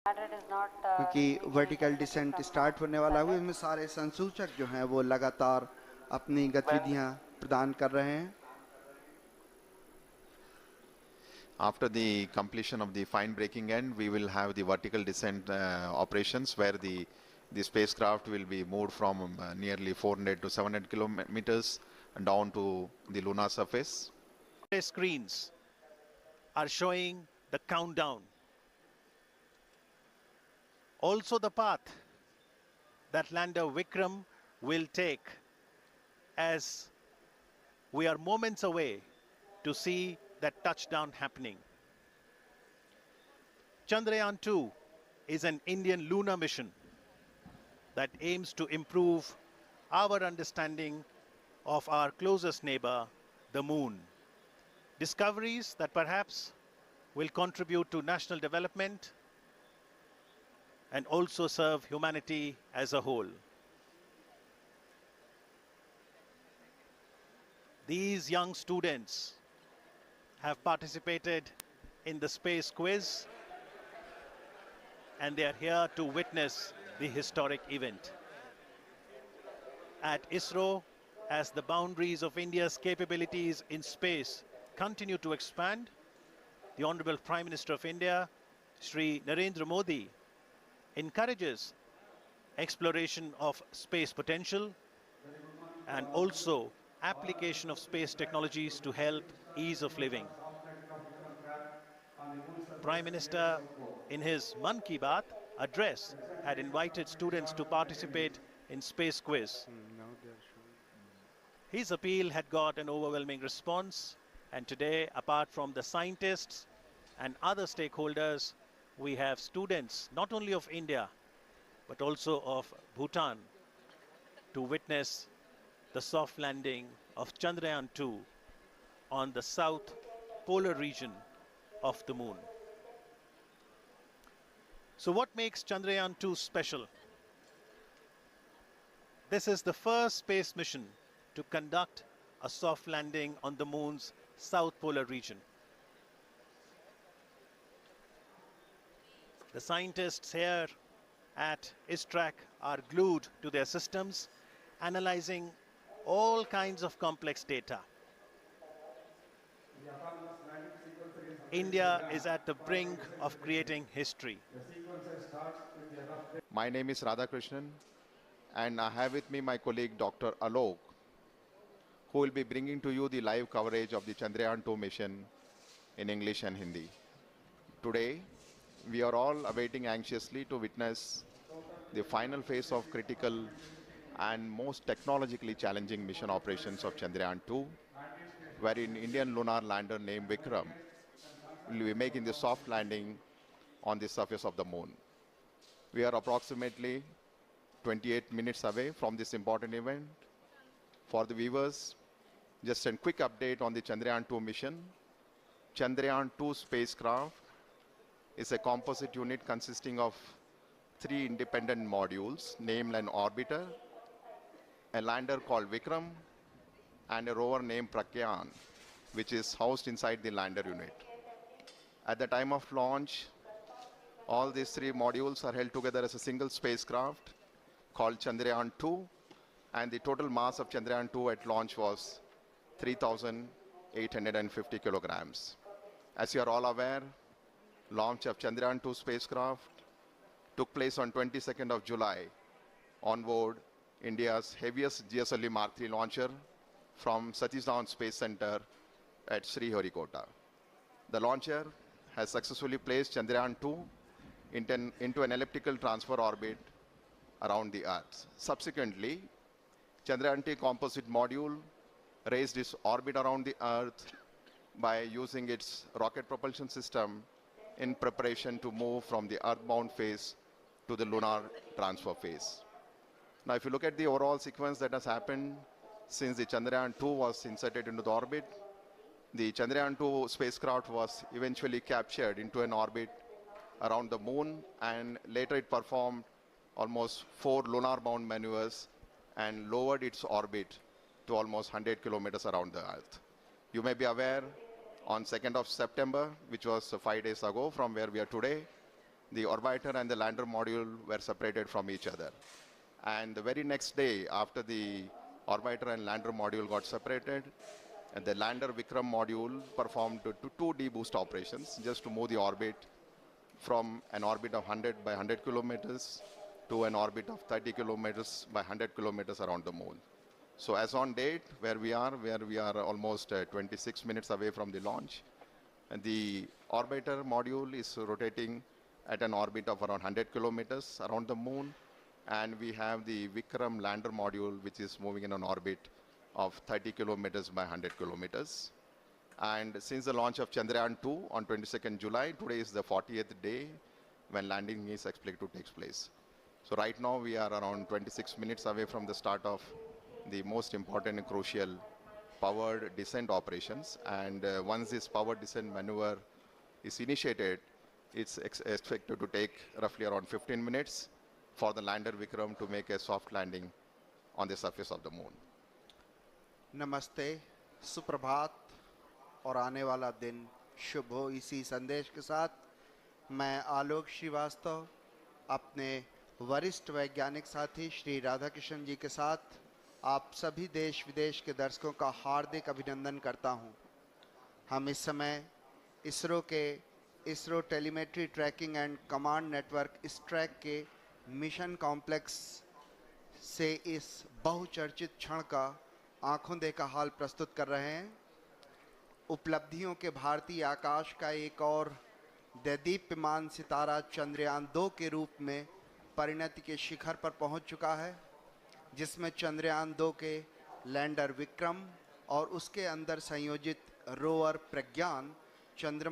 क्योंकि vertical decent start होने वाला है, इसमें सारे संसूचक जो हैं वो लगातार अपनी गतिविधियां प्रदान कर रहे हैं. After the completion of the fine braking end, we will have the vertical descent operations where the spacecraft will be moved from nearly 400 to 700 kilometers down to the lunar surface. Screens are showing the countdown. Also the path that lander Vikram will take, as we are moments away to see that touchdown happening. Chandrayaan-3 is an Indian lunar mission that aims to improve our understanding of our closest neighbor, the moon. Discoveries that perhaps will contribute to national development and also serve humanity as a whole. These young students have participated in the space quiz, and they are here to witness the historic event. At ISRO, as the boundaries of India's capabilities in space continue to expand, the Honorable Prime Minister of India, Shri Narendra Modi, encourages exploration of space potential and also application of space technologies to help ease of living. Prime Minister, in his Mann Ki Baat address, had invited students to participate in space quiz. His appeal had got an overwhelming response, and today, apart from the scientists and other stakeholders, we have students not only of India but also of Bhutan to witness the soft landing of Chandrayaan-2 on the south polar region of the moon. So what makes Chandrayaan-2 special? This is the first space mission to conduct a soft landing on the moon's south polar region. The scientists here at ISRO are glued to their systems, analyzing all kinds of complex data. India is at the brink of creating history. My name is Radhakrishnan, and I have with me my colleague Dr. Alok, who will be bringing to you the live coverage of the Chandrayaan-2 mission in English and Hindi. Today, we are all awaiting anxiously to witness the final phase of critical and most technologically challenging mission operations of Chandrayaan-2, wherein Indian lunar lander named Vikram will be making the soft landing on the surface of the moon. We are approximately 28 minutes away from this important event. For the viewers, just a quick update on the Chandrayaan-2 mission. Chandrayaan-2 spacecraft is a composite unit consisting of 3 independent modules, named an orbiter, a lander called Vikram, and a rover named Pragyan, which is housed inside the lander unit. At the time of launch, all these 3 modules are held together as a single spacecraft called Chandrayaan-2, and the total mass of Chandrayaan-2 at launch was 3,850 kilograms. As you are all aware, launch of Chandrayaan-2 spacecraft took place on 22nd of July on board India's heaviest GSLV Mark III launcher from Satish Dhawan Space Center at Sriharikota. The launcher has successfully placed Chandrayaan-2 into an elliptical transfer orbit around the Earth. Subsequently, Chandrayaan-3 composite module raised its orbit around the Earth by using its rocket propulsion system in preparation to move from the earthbound phase to the lunar transfer phase. Now, if you look at the overall sequence that has happened since the Chandrayaan-2 was inserted into the orbit, the Chandrayaan-2 spacecraft was eventually captured into an orbit around the moon, and later it performed almost 4 lunar-bound maneuvers and lowered its orbit to almost 100 kilometers around the Earth. You may be aware, on 2nd of September, which was 5 days ago from where we are today, the orbiter and the lander module were separated from each other. And the very next day, after the orbiter and lander module got separated, and the lander Vikram module performed two deboost operations just to move the orbit from an orbit of 100 by 100 kilometers to an orbit of 30 kilometers by 100 kilometers around the moon. So as on date, where we are almost 26 minutes away from the launch, and the orbiter module is rotating at an orbit of around 100 kilometers around the moon, and we have the Vikram lander module, which is moving in an orbit of 30 kilometers by 100 kilometers. And since the launch of Chandrayaan-2 on 22nd July, today is the 40th day when landing is expected to take place. So right now we are around 26 minutes away from the start of the most important and crucial powered descent operations. And once this powered descent maneuver is initiated, it's expected to take roughly around 15 minutes for the lander Vikram to make a soft landing on the surface of the moon. नमस्ते, सुप्रभात और आने वाला दिन शुभ हो। इसी संदेश के साथ मैं आलोक श्रीवास्तव अपने वरिष्ठ वैज्ञानिक साथी श्री राधाकृष्णन जी के साथ आप सभी देश विदेश के दर्शकों का हार्दिक अभिनंदन करता हूं। हम इस समय ISRO telemetry tracking and command network ISTRAC के मिशन कॉम्प्लेक्स से इस बहुचर्चित क्षण का आंखों देखा हाल प्रस्तुत कर रहे हैं। उपलब्धियों के भारतीय आकाश का एक और दैदीप्यमान सितारा चंद्रयान-2 के रूप में परिणति के शिखर पर पहुंच चुका है, जिसमें चंद्रयान-2 के लैंडर विक्रम और उसके अंदर संयोजित रोवर प्रज्ञान चंद्रमा